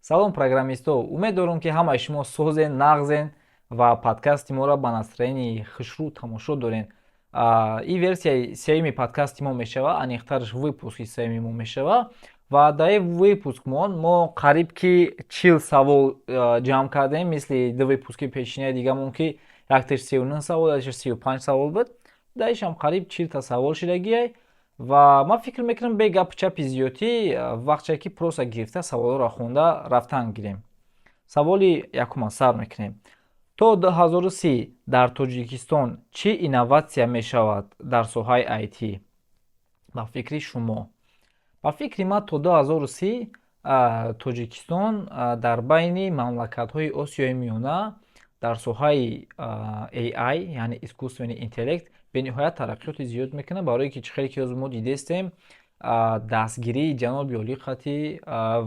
Салом программисто, умед дорам ки ҳамаи шумо созен, нағзен ва подкасти моро ба настроении хушрӯ тамошо дорен. Ин версияи сеюми подкасти мо мешава, аниқтарш выпуски сеюми мо мешава ва дар ин выпускмон мо қариб ки 40 савол ҷамъ кардем, мисли ду выпуски пешини дигамон ки якташ 39 савол, якташ 35 савол буд. Дар иншам қариб 40 савол шидагиай. Ва ман фикр мекунам бе гапу чапи зиёдӣ вақте ки просто гирифта саволҳоро хонда рафтан гирем. Саволи якумро сар мекунем. То 2030 дар Тоҷикистон чӣ инноватсия мешавад дар соҳаи IT? Ба фикри шумо? Ба фикри ман то 2030 Тоҷикистон дар байни мамлакатҳои Осиёи Миёна дар соҳаи AI, яъне искусствени интеллект бениҳоят тараққиёти зиёд мекунад, барое ки чӣ хеле ки мо дидестем дастгирии ҷаноби Олӣ Хатӣ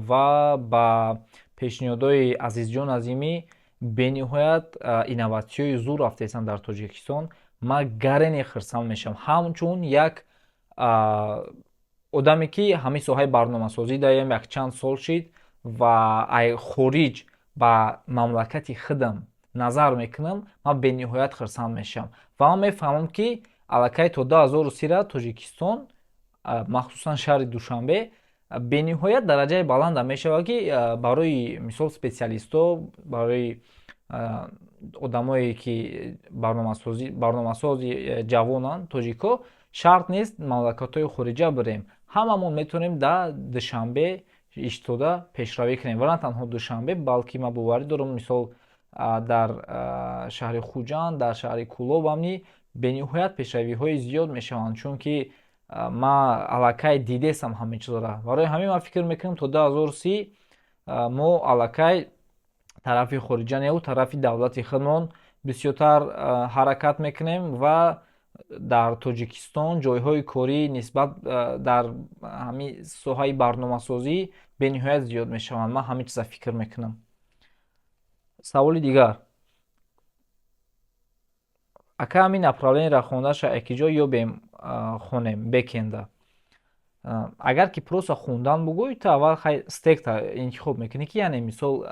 ва ба пешниҳодҳои Азизҷон Азимӣ бениҳоят инноватсияҳои зуд рафтаистанд дар Тоҷикистон. Ман гарени хурсанд мешавам ҳамчун як одаме ки ҳамин соҳаи барномасозӣ дарем якчанд сол шид ва хориҷ ба мамлакати худам назар мекунам, ман бениҳоят хурсанд мешавам ва ман мефаҳмам ки аллакай то 2030 Тоҷикистон, махсусан шаҳри Душанбе, бениҳоят дараҷаи баланда мешавад ки барои мисол специалистҳо, барои одамое ки барномасози ҷавонанд, тоҷико, шарт нест мамлакатҳои хориҷа бирем. Ҳамамон метавонем дар Душанбе истода пешравӣ кунем. Ва на танҳо Душанбе, балки ман боварӣ дорам мисол дар шаҳри Хуҷанд, дар шаҳри Кӯлоб амни бениҳоят пешравиҳои зиёд мешаванд, чунки ман аллакай дидестам ҳамин чизора. Барои ҳамин ман фикр мекунам то 2030 мо аллакай тарафи хориҷа не тарафи давлати худмон бисёртар ҳаракат мекунем ва дар Тоҷикистон ҷойҳои корӣ нисбат дар ҳамин соҳаи барномасозӣ бениҳоят зиёд мешаванд. Ман ҳамин чиза фикр мекунам. Саволи дигар. Ака ҳамин направлениеро хондаша якиҷо ёбем хонем бекенда. Агар ки просто хондан бугӯй, то аввал стекта интихоб мекунӣ ки яъне мисол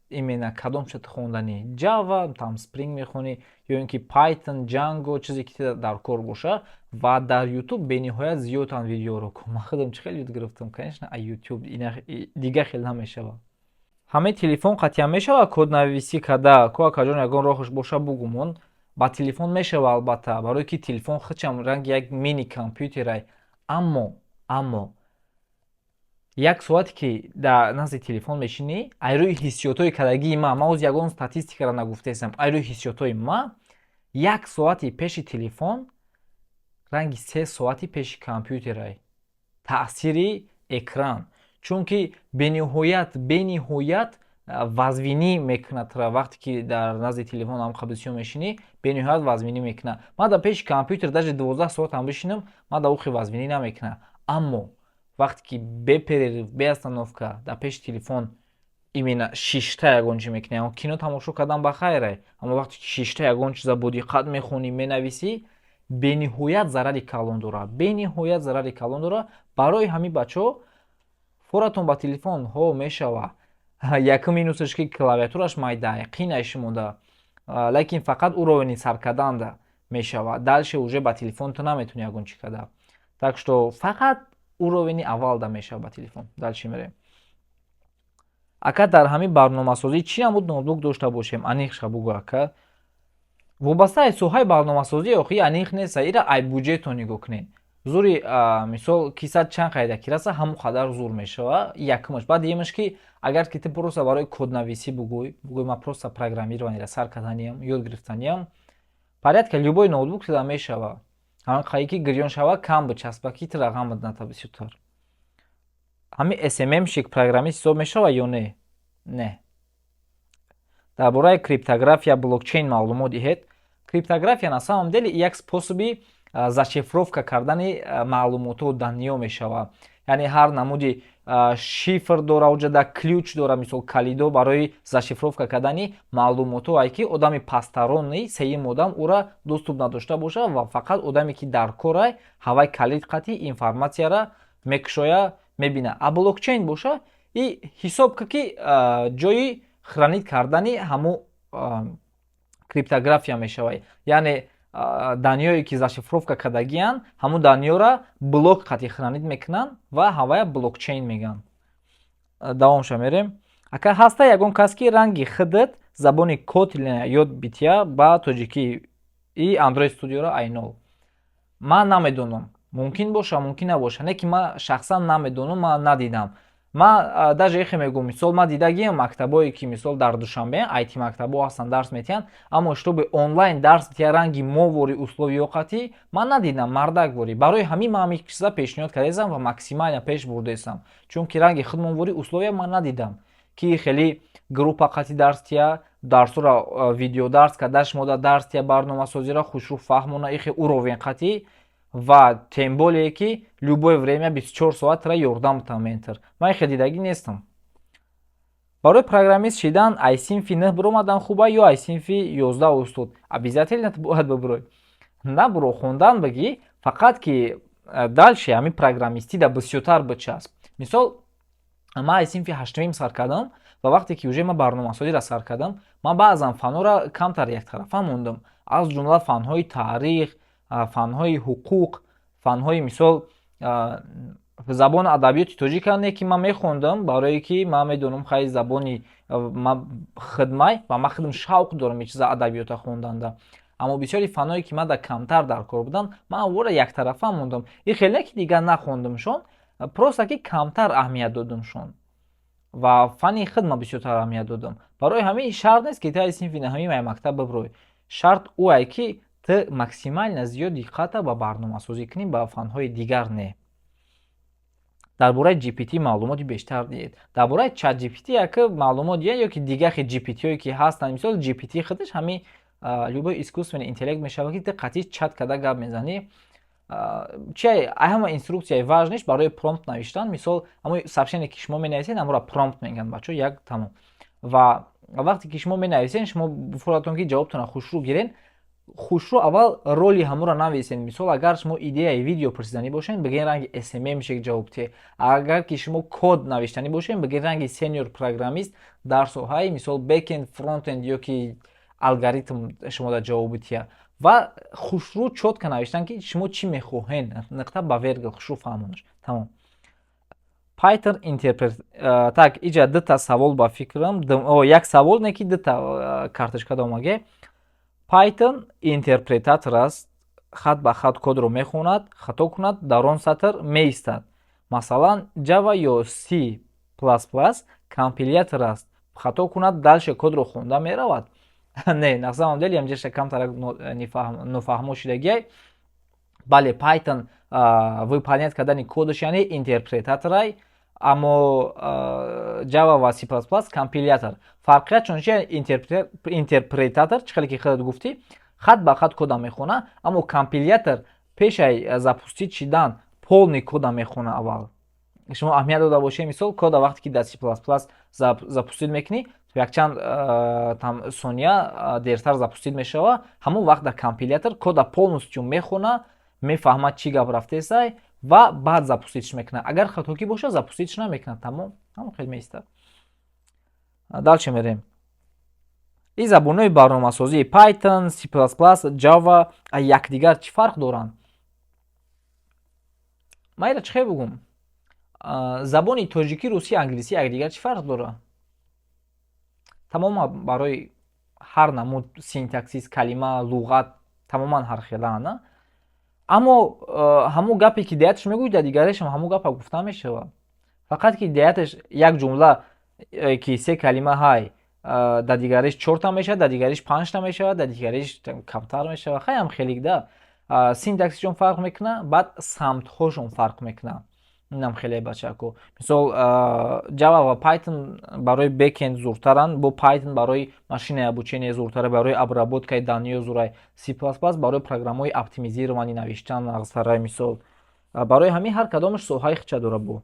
имена кадом шати хондани Java, там Spring мехонӣ ё ин ки Python, Django, чизе ки дар кор боша ва дар YouTube бениҳоят зиёданд видеоро. Ман худам чӣ хеле ёд гирифтам, конечно, YouTube дига хел намешава. Ҳамин телефон қатъиян мешава коднависӣ карда, ко акаҷон ягон роҳаш боша бугумон. Ба телефон мешава албатта, барое ки телефон худшам ранги як мини компютерай. Аммо як соате ки дар назди телефон мешинӣ, айрӯи ҳиссиётҳои кадагии ман ҳоз ягон статистикаро нагуфтаистам, айрӯи ҳиссиётҳои ман як соати пеши телефон ранги 3 соати пеши компютерай. Таъсири экран, чунки бениҳоят вазвинӣ мекунад. Вақте ки дар назди телефон ҳамқа бисёр мешинӣ, бениҳоят вазвинӣ мекунад. Ман дар пеши компютер даже 12 соат ҳам бишинам, ман дар ухи вазвинӣ намекунад. Аммо вақте ки бе перерив, бе остановка дар пеши телефон имена 6 ягон чиз мекунӣ, кино тамошо кардан ба хайре, аммо вақте ки 6 ягон чиза бодиққат мехонӣ, менависӣ, бениҳоят зарари калон дорад. Барои ҳамин бачаҳо форатон ба телефон мешава. Якум минусаш ки клавиатураш майдаақӣ нашимода, лекин фақат уровни сар карданда мешава. Дальше уже ба телефон ту наметавонӣ ягон чӣ карда. Так что фақат уровни аввалда мешава ба телефон. Дальше мерем. Ака дар ҳамин барномасозӣ чӣ намуд ноутбук дошта бошем? Аниқша бугӯ ака. Вобастаи соҳаи барномасозӣ охи аниқ нест, ира ай буҷетро нигоҳ кунед. Зури мисол кисад чанд қайда ки раса ҳамон қадар зур мешава. Якумаш. Баъд диюмаш ки агар ки ту просто барои коднависӣ бугӯй ман просто программированиро сар карданиям, ёд гирифтаниям, порядка любой ноутбук туда мешава. Ҳамин қайи ки гирён шава кам бичаспа ки ту рақам бидната бисёртар. Ҳамин SMM шик программист ҳисоб мешава ё не? Не. Дар бораи криптография, блокчейн маълумот диҳед. Криптография на самом деле як способи зашифровка кардани маълумотҳо дар дунё мешава. Яъне ҳар намуди шифр дора, уҷада ключ дора, мисол калидо барои зашифровка кардани маълумотҳо, ай ки одами пастарони сеюм одам ура доступ надошта боша ва фақат одаме ки дар корай ҳавай калид қатӣ информатсияра мекушоя, мебина. А блокчейн боша и ҳисоб кӣ ки ҷои хранид кардани ҳамун криптография мешавад. Яъне даниёе ки зашифровка кардагиянд ҳамун даниёра блок қатъи хранид мекунанд ва ҳавая блокчейн мегӯянд. Давомша мерем. Ака ҳаста ягон кас ки ранги худат забони Kotlin ёд бития ба тоҷикӣ и Android Studio-ро айнол. Ман намедонам. Мумкин боша, мумкин набоша. Не ки ман шахсан намедонам, ман надидам. Ман даже ихе мегӯям, мисол ман дидагиям мактабое ки мисол дар Душанбе IT мактабо ҳастанд, дарс метиҳанд, аммо чтобы онлайн дарс дития ранги мовори условиёқатӣ ман надидам, мардак вори. Барои ҳамин ман ҳамин чиза пешниҳод кардесам ва максимально пеш бурдесам. Чунки ранги худмонвори условия ман надидам, ки хеле группа қатъи дарс тия дарсоро видеодарс карда шумо дарс тия барномасозиро хушрӯ фаҳмона ихе уровен қатъи ва тем более ки любое время 24 соат ра ёрдам бутам ментар. Ман ихе дидагӣ нестам. Барои программист шидан ай синфи 9 биромадан хуба ё ай синфи 11 устод? Обязательно бояд бибирой. На биро хондан багӣ, фақат ки дальше ҳамин программистӣ да бисёртар бичасп. Мисол ман ай синфи 8 сар кардам ва вақте ки уже ман барномасозиро сар кардам, ман баъзан фанҳоро камтар яктарафа мондам. Аз ҷумла фанҳои таърих, фанҳои ҳуқуқ, фанҳои мисол забони адабиёти тоҷика не ки ман мехондам, барое ки ман медонам хай забони хидмай ва ман худам шавқ дорам чиза адабиёта хонданда. Аммо бисёри фанҳое ки ман да камтар дар кор буданд, ман аввора яктарафа мондам. И хеле не ки дигар нахондамшон, просто ки камтар аҳамият додамшон ва фани хидма бисёртар аҳамият додам. Барои ҳамин шарт нест ки таи синфи наҳамин ай мактаб бибирой. Шарт ӯ ки ты максимально зиёд диққата ба барномасозӣ кунӣ, ба фанҳои дигар не. Дар бораи GPT маълумоти бештар диҳед. Дар бораи ChatGPT яка маълумот диҳед ё ки дигари GPT-ҳое ки ҳастанд, мисол GPT худаш ҳамин любой искусственный интеллект мешавад ки ты қатъи чат карда гап мезанӣ. Чия ҳама инструксияи важнаш барои промпт навиштан, мисол ҳамои сообщение ки шумо менависед ҳамора промпт мегӯянд бачо, як тамом. Ва вақте ки шумо менависед, шумо буфуратон ки ҷавобтонро хушрӯ гиред, хушрӯ аввал роли ҳамуро нависед. Мисол агар шумо идеяи видео пурсиданӣ бошед, бигӯед ранги SMM мешед ҷавоб диҳед. Агар ки шумо код навиштанӣ бошед, бигӯед ранги сеньор программист дар соҳаи мисол бекенд, фронтенд ё ки алгоритм шумо да ҷавоб диҳед. Ва хушрӯ чотка навиштан ки шумо чӣ мехоҳед, нуқта ба вергл хушрӯ фаҳмонаш. Тамом. Python интерпрет. Так, иҷа дута савол ба фикрам. Як савол не ки дута карточка домаге. Python интерпретатор аст, хат ба хат кодро мехонад, хато кунад, дар он сатр меистад. Масалан, Java ё C++ компилятор аст, хато кунад, дальше кодро хонда меравад. Не, на самом деле ҳамҷаша камтар нофаҳмо шудагиай. Бале, Python выполнять кардани кодаш яъне интерпретаторай, аммо Java ва C++ компилятор. Фарқият чун чия? Интерпретатор чӣ хеле ки худат гуфтӣ, хат ба хат кода мехона, аммо компилятор пешай запустид шидан полный кода мехона аввал. Шумо аҳамият дода бошед, мисол кода вақте ки дар C++ запустид мекунӣ, якчанд сония дертар запустид мешава, ҳамон вақт дар компилятор кода полностью мехона, мефаҳмад чӣ гап рафтесай ва баъд запустидш мекунад. Агар хатокӣ боша, запустидш намекунад. Тамом, ҳамон хел меистад. Далче мерем. И забонҳои барномасозии Python, C++, Java якдигар чӣ фарқ доранд? Майра чӣ хел бигӯм? Забони тоҷикӣ, русӣ, англисӣ якдигар чӣ фарқ дорад? Тамоман барои ҳар намуд синтаксис, калима, луғат тамоман ҳархелаанд. Аммо ҳамон гапе ки деяташ мегӯяд, дар дигараш ҳамон гапа гуфта мешавад. Фақат ки деяташ як ҷумла ки 3 калима ҳай, дар дигараш 4 мешавад, дар дигараш 5 мешавад, дар дигараш камтар мешавад. Хаям хеликда синтаксишон фарқ мекунад, баъд самтҳошон фарқ мекунад. Инам хеле бачаку. Мисол Java ва Python барои бекенд зуртаранд, бо Python барои машинаи обучение зуртара, барои обработкаи даниё зурай, C++ барои программаҳои оптимизированӣ навиштан азсарай мисол. Барои ҳамин ҳар кадомаш соҳаи худша дора бо.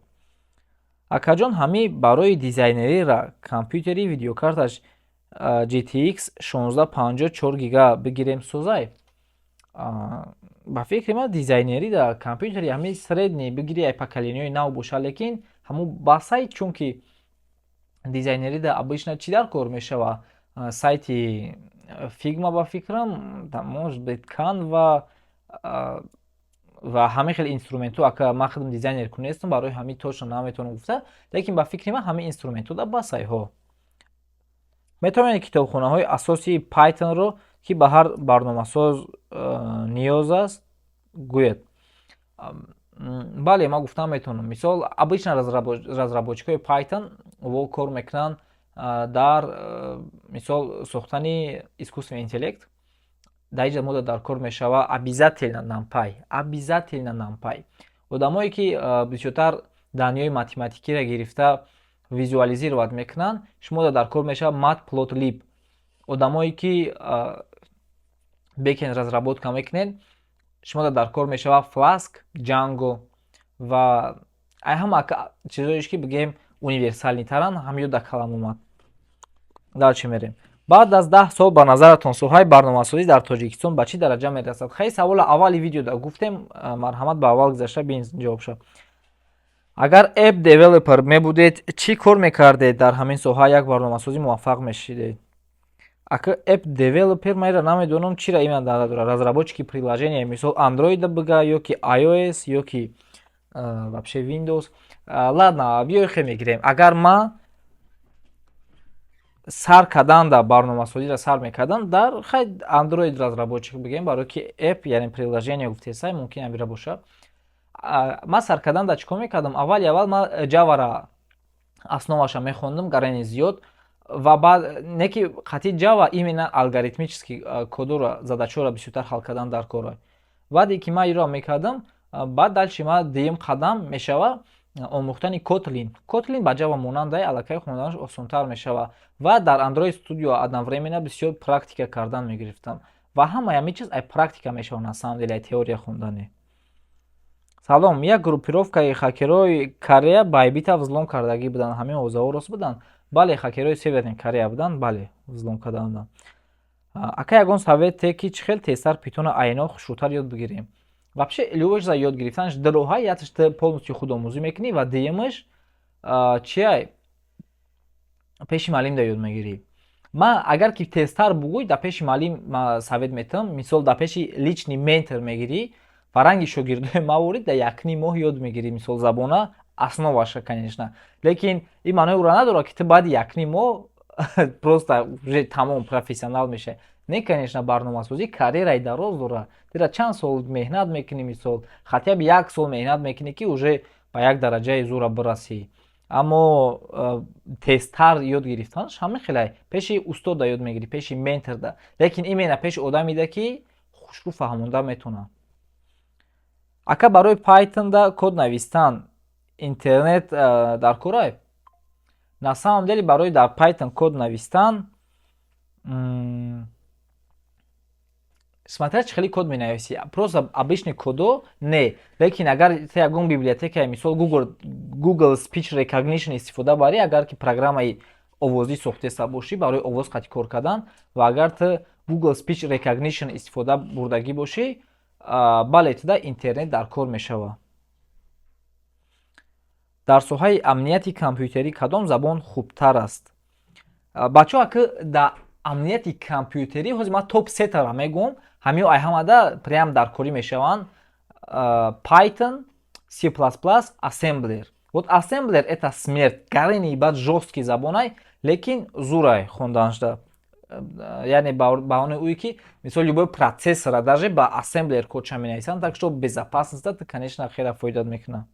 Акаҷон ҳамин барои дизайнерира компютери видеокарташ GTX 1654 ГБ бигирем созай. Ба фикри ман дизайнери дар компютери ҳамин средни бигири ай поколенияи нав боша, лекин ҳамун басай чунки дизайнери да обычно чӣ дар кор мешава? Сайти Figma ба фикрам, может быть Canva ва ҳамин хел инструментҳо. Ака ман худам дизайнер нестам, барои ҳамин точно наметавонам гуфта, лекин ба фикри ман ҳамин инструментҳо да ба сайҳо. метавонед китобхонаҳои асосии Python-ро, ки ба ҳар барномасоз ниёз аст, гӯед. бале, ман гуфтам метавонам. Мисол, обычно разработчикои Python во кор мекунанд дар мисол сохтани искусственный интеллект. дар ин ҷо мода дар кор мешава обязательно NumPy. Одамое ки бисёртар даниёи математикиро гирифта визуализировать мекунанд, шумо дар кор мешава Matplotlib. Одамое ки бекенд разработка мекунед, шумо дар кор мешава Flask, Django ва ҳама чизоеш ки бигем универсалнитаранд, ҳамё дар калом омад. дар чӣ мерем? баъд аз 10 сол ба назаратон соҳаи барномасозӣ дар Тоҷикистон ба чӣ дараҷа мерасад? Хеле савола аввали видеода гуфтем, марҳамат ба аввал гузашта бин ҷавоб шав. агар app developer мебудед, чӣ кор мекардед дар ҳамин соҳа як барномасозӣ муваффақ мешидед? Ака app developer майра намедонам чира иман дадора. Разработчики приложения, мисол Android бага, ё ки iOS, ё ки вообще Windows. Ладно, биёй хе мегирем. Агар ма сар карданда барномасозиро сар мекардам, дар хай Android разработчик бигем, барои ки app яъне приложение гуфтесай мумкин амира боша. Ма сар карданда чӣ кор мекардам? Аввал ма Java-ро основаша мехондам гарани зиёд ва баъд не ки қатъи Java именно алгоритмически кодуро задачаҳоро бисёртар ҳал кардан дар кор. Баъде ки ман инро мекардам, баъд дальше ма дуюм қадам мешава омӯхтани Kotlin. Kotlin ба Java монандай аллакай хонданаш осонтар мешава ва дар Android Studio одновременно бисёр практика кардан мегирифтам ва ҳамаи ҳамин чиз ай практика мешава, на самом деле ай теория хондане. Салом, як группировкаи хакерои Корея Байбита взлом кардагӣ буданд. Ҳамин озаҳо рост буданд? Бале, хакерои Северни Корея буданд, бале, взлом карданд. Ака ягон совете ки чӣ хел тезтар Python-о айно хушрӯтар ёд бигирем? Вообще любой чиза ёд гирифтанаш дилоҳа, якаш ты полностью худомӯзӣ мекунӣ ва дуюмаш чиай пеши маълим да ёд мегирӣ. Ман агар ки тезтар бугӯй, да пеши маълим ман совет метавам, мисол да пеши личный ментор мегирӣ ва ранги шогирдои маворид да якним моҳ ёд мегирӣ, мисол забона основаша, конечно. Лекин ин маънои уро надорад ки ты баъди якним моҳ просто уже тамом профессионал мешавӣ. Не, конечно, барномасозӣ карьераи дароз дорад. Дира чанд сол меҳнат мекунӣ, мисол хотя бы 1 сол меҳнат мекунӣ ки уже ба як дараҷаи зура бирасӣ. Аммо тезтар ёд гирифтанаш ҳамин хелай пеши устод да ёд мегирӣ, пеши ментор да. Лекин именно пеши одамида ки хушрӯ фаҳмонда метавонад. Ака барои Python да код навистан интернет дар корай? На самом деле барои дар Python код навистан смотря чӣ хели код менависӣ. Просто обычный кодо не. Лекин агар ты ягон библиотекаи мисол Google Speech Recognition истифода барӣ, агар ки программаи овозӣ сохтеса бошӣ барои овоз қатъи кор кардан ва агар ты Google Speech Recognition истифода бурдагӣ бошӣ, бале туда интернет дар кор мешава. дар соҳаи амнияти компютерӣ кадом забон хубтар аст? Бачаҳо ака дар амнияти компютерӣ ҳозир ман топ 3 тара мегӯям, ҳамиҳо ай ҳамада прям дар корӣ мешаванд. Python, C++, Assembler. Вот Assembler это смерть, гарини баъд жёсткий забонай, лекин зурай хонданашда. Яъне баҳонаи ӯе ки мисол любой процессора даже ба Assembler кодша менависанд, так что безопасността конечно хеле фоидат мекунад.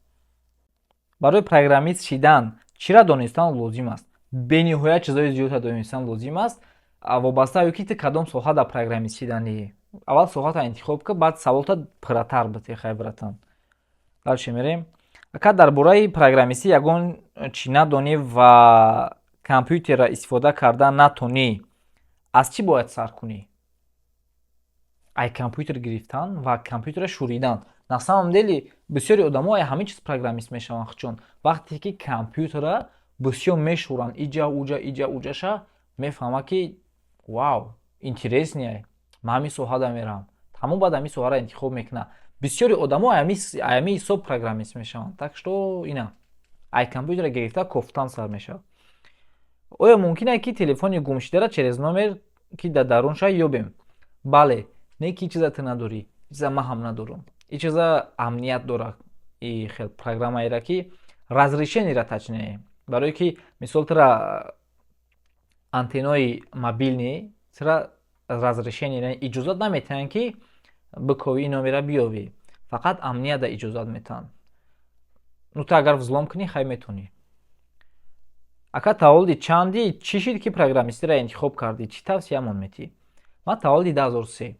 барои программист шидан чиро донистан лозим аст? Бениҳоят чизои зиёда донистан лозим аст. Вобаста ё ки ты кадом соҳа дар программист шиданӣ. Аввал соҳата интихоб кун, баъд саволта пирратар битӣ, хай братан. дар чӣ мерем? Ака дар бораи программистӣ ягон чӣ надонӣ ва компютерро истифода кардан натонӣ, аз чӣ бояд сар кунӣ? Ай компютер гирифтан ва компютерро шӯридан. На самом деле бисёри одамо ай ҳамин чиз программист мешаванд худчон. Вақте ки компютерро бисёр мешӯранд иҷа уҷаша, мефаҳмад ки вау, интереснее, ман ҳамин соҳада мерам. Тамом баъд ҳамин соҳаро интихоб мекунад. Бисёри одамо ай ҳамин ҳисоб программист мешаванд. Так что ина ай компютерро гирифта кофтан сар мешавад. оё мумкин аст ки телефони гумшударо через номер ки дар дарунша ёбем? Бале, не ки чиза ту надорӣ, чиза ман ҳам надорам. И чиза амният дора и хел программаеро ки разрешениеро тачне. Барое ки мисол тара антеннои мобилни чира разрешение иҷозат наметиҳанд ки биковӣ номера биёвӣ. Фақат амнияда иҷозат метиҳанд. Ну ту агар взлом кунӣ хай метавонӣ. Ака таваллуди чанди чӣ шид ки программистиро интихоб кардӣ? Чӣ тавсиямон метӣ? Ман таваллуди 2003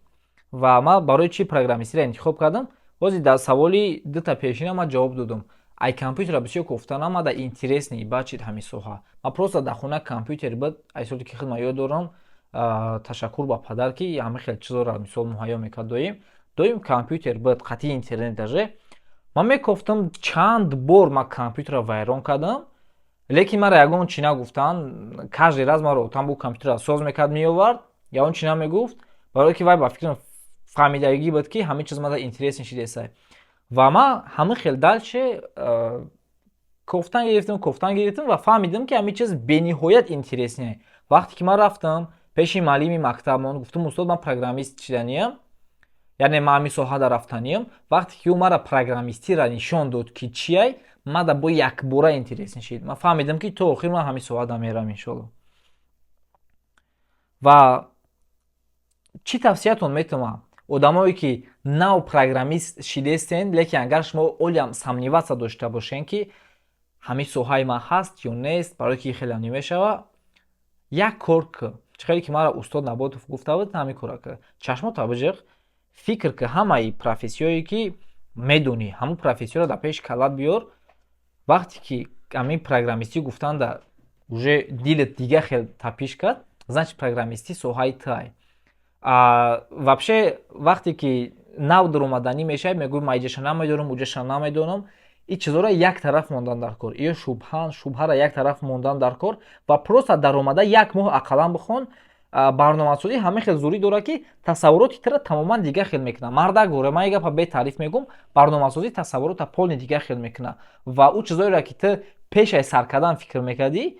ва ман барои чӣ программистиро интихоб кардам? Бози дар саволи дута пешина ман ҷавоб додам. Ай компютера бисёр гуфтана мада интересни бачид ҳами соҳа. Ман просто дар хона компютер буд, айсоли ки худман ёд дорам, ташаккур ба падар ки ҳама хел чизора мисол муҳайё мекард доим компютер буд, қатъи интернет даже. Ман мекофтам чанд бор ман компютерро вайрон кардам, лекин мара ягон чӣ нагуфтанд. Каждый раз маро тамбу компютера соз мекард меовард, ягон чӣ намегуфт, барое ки вай ба фикрам фаҳмидагӣ буд ки ҳама чиз мада интересни шидесай. Ва ман ҳама хел дальше кофтан гирифтам ва фаҳмидам ки ҳама чиз бениҳоят интересне. Вақте ки ман рафтам пеши маълими мактабмон, гуфтам устод ман программист шиданиям, яъне ман ҳамин соҳада рафтаниям. Вақте ки ӯ мара программистиро нишон дод ки чиай, мада бо якбора интересни шид. Ман фаҳмидам ки то охир ман ҳамин соҳада мерам иншоалло. Ва чӣ тавсиятон метавонам? Одамое ки нав программист шидестен, лекин агар шумо олям сомневаться дошта бошен ки ҳамин соҳаи ман ҳаст ё нест, барое ки хеле намешава, як кор кӣ. Чӣ хеле ки мара устод Наботов гуфта буд, ҳамин кора кӣ. Чашмота биҷиқ, фикр кӣ ҳамаи профессияое ки медонӣ, ҳамун профессияро дар пеш калад биёр. Вақте ки ҳамин программистӣ гуфтанда уже дилат дига хел тапиш кард, значит программистӣ соҳаи тай. Вообще вақте ки нав даромаданӣ мешавад, мегӯям ман иҷаша намедонам, уҷаша намедонам, ин чизоро як тараф мондан дар кор. Ё шубҳаро як тараф мондан дар кор ва просто даромада як моҳ ақаллан бихон. Барномасозӣ ҳама хел зурӣ дорад ки тасаввуроти тира тамоман дига хел мекуна. Мардак говоре, ман гапа бе таъриф мегӯям, барномасозӣ тасаввурота полни дига хел мекуна ва ӯ чизоеро ки ту пешай сар кардан фикр мекардӣ,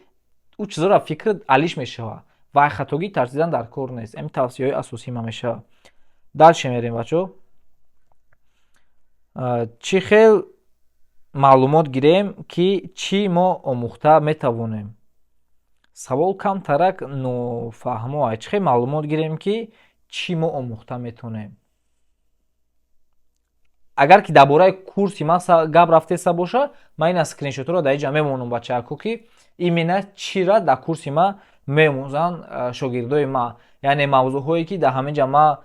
ӯ чизоро фикрат алиш мешава ва хатогӣ тарсидан дар кор нест. Ин тавсияҳои асосии ман мешава. Дальше мерем бачаҳо. Чӣ хел маълумот гирем ки чӣ мо омӯхта метавонем? Савол камтарак нофаҳмо аст. Чӣ хел маълумот гирем ки чӣ мо омӯхта метавонем? Агар ки дар бораи курси ман гап рафтеса боша, ман ина скриншотро дар инҷа мемонам бачаҳако ки именно чира дар курси ман меомӯзанд шогирдои ман. Яъне мавзӯъҳое ки дар ҳаминҷа ман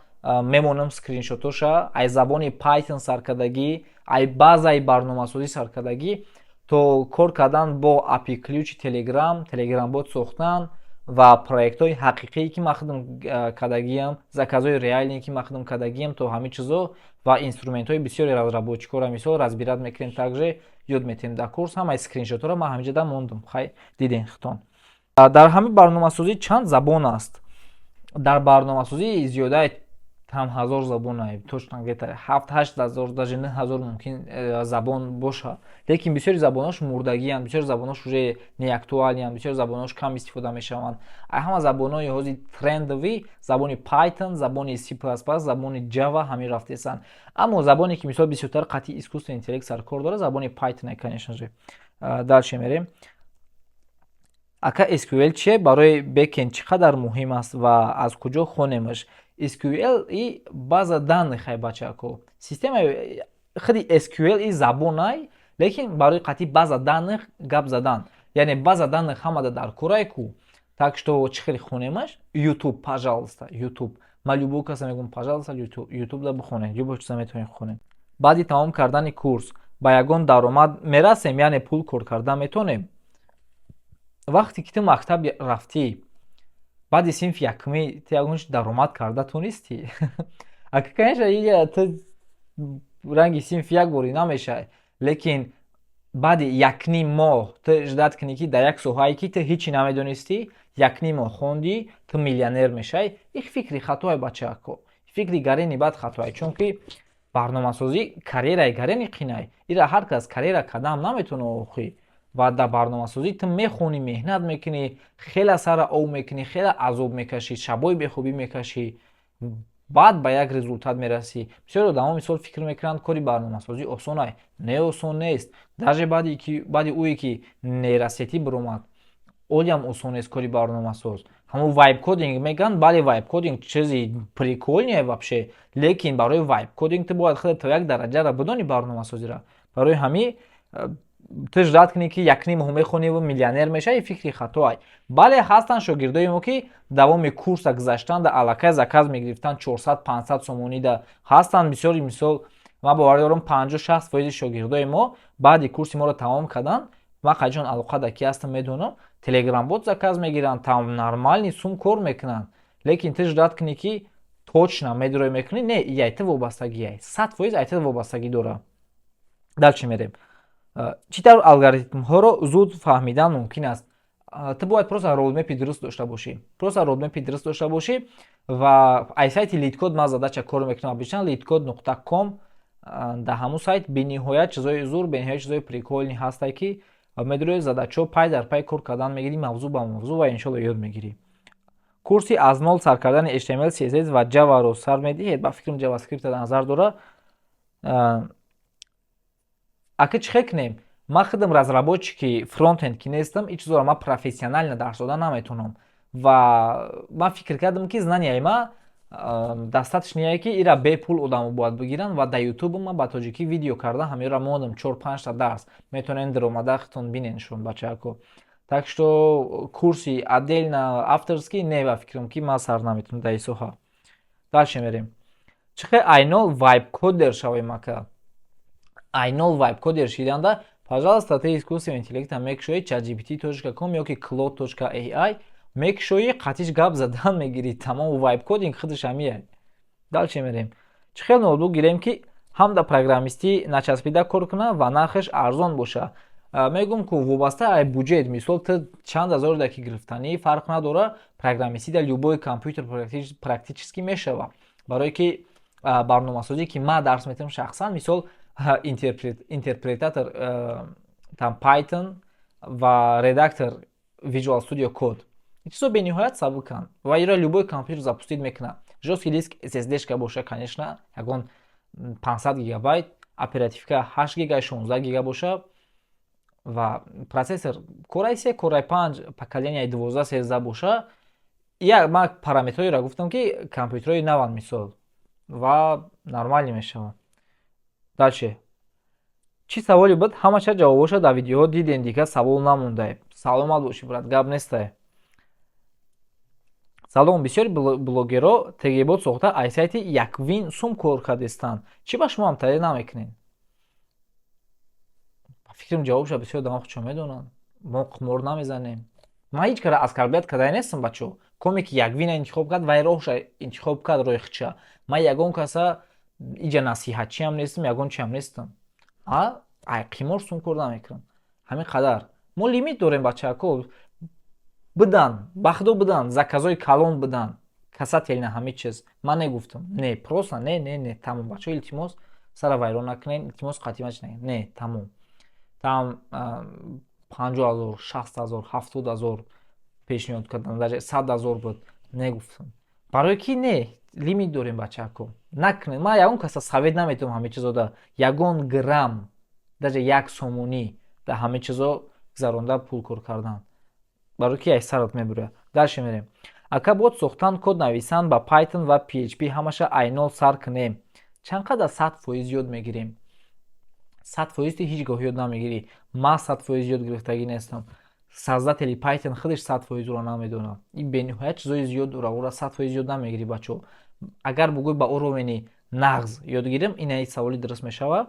мемонам скриншотоша, ай забони Python саркардагӣ, ай баъзаи барномасозӣ саркардагӣ, то кор кардан бо API ключи Telegram бот сохтан ва проектҳои ҳақиқие ки ман худам кардагиам, заказҳои реалие ки ман худам кардагиам, то ҳамин чизо ва инструментҳои бисёри разработчикора мисол разбират мекунем, также ёд метавонем дар курс. Ҳамаи скриншотҳоро ман ҳаминҷада мондам. Хай диден хитон. Дар ҳамин барномасозӣ чанд забон аст? Дар барномасозӣ зиёдаи там 1000 забон аст. Точно где-то 7-8 даже 9000 мумкин забон боша. Лекин бисёри забонҳош мурдагиянд, бисёри забонҳош уже неактуалиянд, бисёри забонҳош кам истифода мешаванд. Ҳама забонҳои ҳозир трендови, забони Python, забони C++, забони Java ҳамин рафтесанд. Аммо забоне ки мисол бисёртар қатъи искусствени интеллект саркор дорад, забони Python е, конечно же. Дальше мерем. Ака SQL чие? Барои бекенд чӣ қадар муҳим аст ва аз куҷо хонемаш? SQL и база данных ай бачаҳако. Системаи худи SQL и забонай, лекин барои қатъи база данных гап задан. Яъне база данных ҳамада дар корай ку. Так что чӣ хеле хонемаш? YouTube, пожалуйста, YouTube. Ман любой каса мегӯям, пожалуйста, YouTube да бихонед. Любой чиза метавонед хонед. Баъди тамом кардани курс ба ягон даромад мерасем, яъне пул кор кардан метавонем? Вақте ки ту мактаб рафтӣ, баъди синфи якумӣ ту ягон даромад карда тонистӣ? Ака конечно ту ранги синфи як бори намешавад, лекин баъди якним моҳ ту ждат кунӣ ки дар як соҳае ки ту ҳичи намедонистӣ, якним моҳ хондӣ, ту миллионер мешавӣ. Ин фикри хатое бачаҳако. Фикри гарини бад хатое, чунки барномасозӣ карьераи гарини қинай. Ира ҳар кас карьера кардан наметавонад охӣ. ва дар барномасозӣ ту мехонӣ, меҳнат мекунӣ, хеле сара ов мекунӣ, хеле азоб мекашӣ, шабои бехубӣ мекашӣ, баъд ба як результат мерасӣ. Бисёри одамо мисол фикр мекунанд кори барномасозӣ осон ай. Не осон нест. Даже баъди ое ки нейросетӣ биромад, олиам осон нест кори барномасоз. Ҳамун вайб кодинг мегӯянд, бале вайб кодинг чизи прикольнее вообще, лекин барои вайб кодинг ту бояд хеле то як дараҷара бидонӣ барномасозира. Барои ҳамин ту ждат кунӣ ки якним моҳ мехониву миллионер мешавӣ, фикри хато ай. Бале ҳастанд шогирдои мо ки давоми курса гузаштанда аллакай заказ мегирифтанд 400-500 сомонида. Ҳастанд бисёри мисол, ман боварӣ дорам 50-60% шогирдои мо баъди курси моро тамом карданд. Ман қайчон алоқа дар ки ҳастам медонам, телеграм-бот заказ мегиранд, там нормални сум кор мекунанд. Лекин ту ждат кунӣ ки точно медрои мекунӣ, не, и ай ту вобастагӣ ай. 100% ай ту вобастагӣ дора. Далчи мерем. Чӣ тавр алгоритмҳоро зуд фаҳмидан мумкин аст? Ту бояд просто родмепи дуруст дошта бошӣ. Просто родмепи дуруст дошта бошӣ ва ай сайти LeetCode ман задача кор мекунам обичан leetcode.com. дар ҳамун сайт бениҳоят чизои зур, бениҳоят чизои приколни ҳастай ки медрои задачаҳо пай дар пай кор кардан мегирӣ, мавзӯъ ба мавзӯъ ва иншоалло ёд мегирӣ. Курси аз нол сар кардани HTML, CSS ва Java-ро сар медиҳед? Ба фикрам JavaScript назар дора. Ака чӣ хел кунем? Ман худам разработчик фронтенд ки нестам, ин чизоро ман профессионально дарс додан наметавонам. Ва ман фикр кардам ки знанияи ман достаточное ки ира бепул одамо бояд бигиранд ва дар YouTube ман ба тоҷикӣ видео карда ҳамеёро мондам 4-5 та дарс. Метавонед даромада худтон бинед шумо бачаҳако. Так что курси отдельно авторский не ба фикрам ки ман сар наметавонам дар ин соҳа. Дальше мерем. Чӣ хел айнол вайб кодер шавем ака? Айнол вайб кодер шиданда, пожалуйста, ты искусственный интеллект мекушои chatgpt.com ёки claude.ai мекушои қатиш гап задан мегирӣ. Тамом вайб кодинг худаш ҳамин. Далче мерем. Чӣ хел ноутбук гирем ки ҳам дар программистӣ начаспида кор кунад ва нархаш арзон боша? Мегӯям ки вобаста ай буҷет, мисол ту чанд ҳазор даки гирифтанӣ фарқ надора, программистӣ дар любой компютер практически мешава. Барое ки барномасозӣ ки ман дарс метавонам шахсан, мисол интерпретатор там Python ва редактор Visual Studio Code. Чизо бениҳоят сабуканд ва иро любой компютер запустид мекунад. Жесткий диск SSD-шка боша, конечно, ягон 500 гигабайт, оперативка 8 гига, 16 гига боша ва процессор Core i3, Core i5 поколения 12-13 боша. Я ман параметрҳоеро гуфтам ки компютерҳои наванд мисол ва нормалӣ мешавад. Дальше. Чӣ саволи буд? Ҳамаша ҷавобоша дар видеоҳо дидем, дигар савол намонда. Саломат бошӣ брат, гап неста. Салом, бисёри блогерҳо тегебот сохта ай сайти яквин сум кор кардестанд. Чӣ ба шумо ҳамтарӣ намекунед? Ба фикрам ҷавобша бисёр одамон худшон медонанд. Мо қимор намезанем. Ман ҳеҷ кара аскарбият карда нестам бачо. Коме ки яквина интихоб кард, вай роҳша интихоб кард, роҳи худша. Ман ягон каса иҷа насиҳатчиам нестам, ягон чиам нестам. Ай қимор сум кор намекунам. Ҳамин қадар. Мо лимит дорем бачаҳако. Бидан, ба худо бидан, заказои калон бидан. Касателна ҳамин чиз. Ман негуфтам. Не, просто не, тамом. Бачаҳо илтимос сара вайрон накунед, илтимос қатимач накунед. Не, тамом. Там 50,000, 60,000, 70,000 пешниҳод кардан, даже 100,000 буд. Негуфтам. Барои ки не, лимит дорем бачаҳако. Накунед. Ман ягон каса совет наметавонам ҳамин чизода. Ягон грамм, даже як сомонӣ дар ҳамин чизо гузаронда пул кор кардан. Барои ки ай сарат мебурад. Дальше мерем. Ака бот сохтан, код нависан ба Python ва PHP ҳамаша айнол сар кунем. Чанд қадар 100% ёд мегирем? 100% ҳеҷ гоҳ ёд намегирӣ. Ман 100% ёд гирифтагӣ нестам. Создатели Python худаш 100%ро намедонад. Ин бениҳоят чизои зиёд дора, ора 100% ёд намегирӣ бачо. Агар бугӯй ба уровени нағз ёд гирем, ин саволи дуруст мешава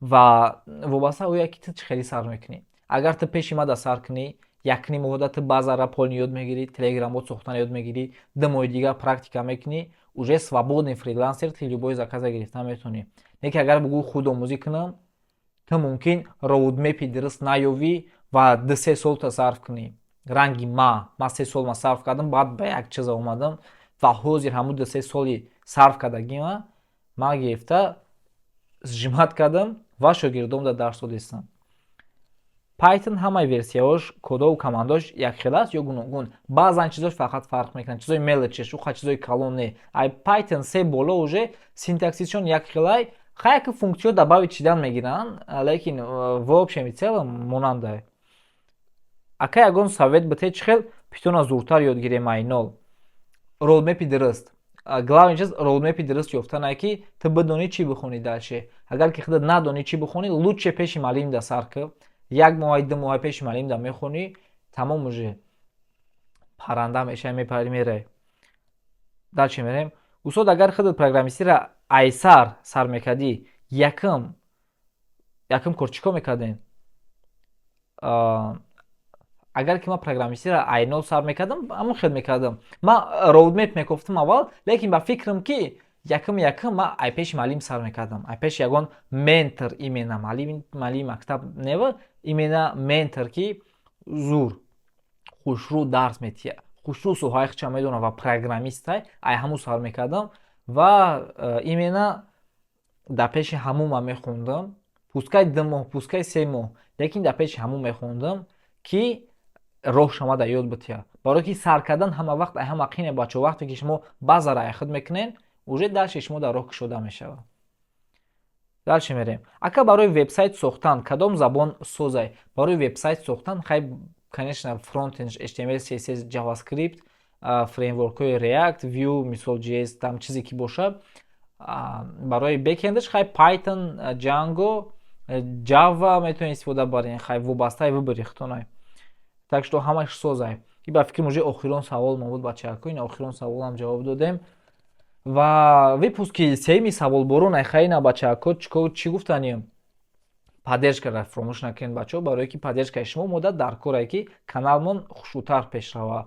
ва вобаста оя ки ту чӣ хеле сар мекунӣ. Агар ту пеши мада сар кунӣ, якним моҳода ту баъза полни ёд мегирӣ, телеграм-бот сохтан ёд мегирӣ, 2 моҳи дигар практика мекунӣ, уже свободный фрилансер, ту любой заказа гирифта метавонӣ. Не ки агар бугӯй худомӯзӣ кунам, ту мумкин роудмепи дуруст наёвӣ ва 2-3 сол та сарф кунӣ. Ранги ман 3 сол сарф кардам, баъд ба як чиза омадам ва ҳозир ҳамун 2-3 соли сарф кардагима ман гирифта жимат кардам ва шогирдомда дарс додистам. Python ҳамаи версияҳош, кодову командош якхел аст ё гуногун? Баъзан чизош фақат фарқ мекунад. Чизои мелочеш, уха чизои калон не. Ай Python се боло уже синтаксисшон якхелай, хаяки функсиё добавить чидан мегиранд, лекин в общем и целом монандае. Ака ягон совет бите чӣ хел Python-а зудтар ёд гирем ай нол. Roadmap-и дуруст. Главни чиз roadmap-и дуруст ёфтане ки ту бидонӣ чӣ бихонӣ дальше. Агар ки худат надонӣ чӣ бихонӣ, лучше пеши маълим да сар кӣ. 1 моҳи 2 моҳи пеши маълим да мехонӣ, тамом уже. Парранда мешавӣ, мепари меравӣ. Дальше мерем. Устод агар худат программистиро айсар сар мекардӣ, якум кор чӣ кор мекардем? Агар ки ман программистиро ай нол сар мекардам, ҳамон хел мекардам. Ман roadmap мекуфтам аввал, лекин ба фикрам ки якум ман ай пеши маълим сар мекардам. Ай пеши ягон ментор имена маълими мактаб нева, имена ментор ки зур хушрӯ дарс метия. Хушрӯ соҳаи худша медона ва программистай, ай ҳамун сар мекардам ва имена дар пеши ҳамун ман мехондам. Пускай 2 моҳ, пускай 3 моҳ, лекин дар пеши ҳамун мехондам ки роҳ шумо да ёд бития. Барои ки сар кардан ҳама вақт ай ҳама қине бачо, вақте ки шумо баъзара ай худ мекунен, уже дальше шумо дар роҳ кушода мешавад. Дальше мерем. Ака барои вебсайт сохтан кадом забон созай? Барои вебсайт сохтан хай конечно frontend HTML, CSS, JavaScript, фреймворкҳои React, Vue, мисол JS, там чизе ки боша. Барои бекендаш хай Python, Django, Java метавонед истифода баред, хай вобастаи выбори худтонай. Так что ҳамаш созай. И ба фикрам уже охирон савол мо буд бачаҳакои, на охирон саволам ҷавоб додем. Ва выпуски сеюми саволборонай хайна бачаҳако чӣ гуфтанем? Поддержкаро фаромӯш накунед бачаҳо, барое ки поддержкаи шумо муддат дар корае ки каналмон хушрӯтар пеш рава.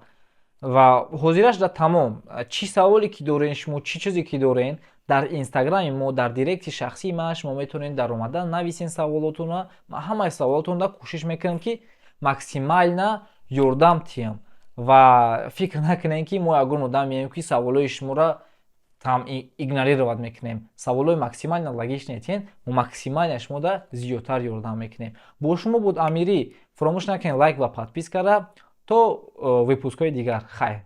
Ва ҳозираш да тамом. Чӣ саволе ки дорен шумо, чӣ чизе ки дорен, дар инстаграми мо, дар директи шахсии ман шумо метавонед дар омада нависен саволотонро. Ман ҳамаи саволотонро кӯшиш мекунам ки максимально ёрдам тиҳам. Ва фикр накунед ки мо ягон одамем ки саволои шуморо там игнорировать мекунем. Саволои максимально логичне тиҳанд, мо максимально шуморо зиёдтар ёрдам мекунем. Бо шумо буд Амирӣ. Фаромӯш накунед лайк ва подпискаро. То выпускҳои дигар. Хайр.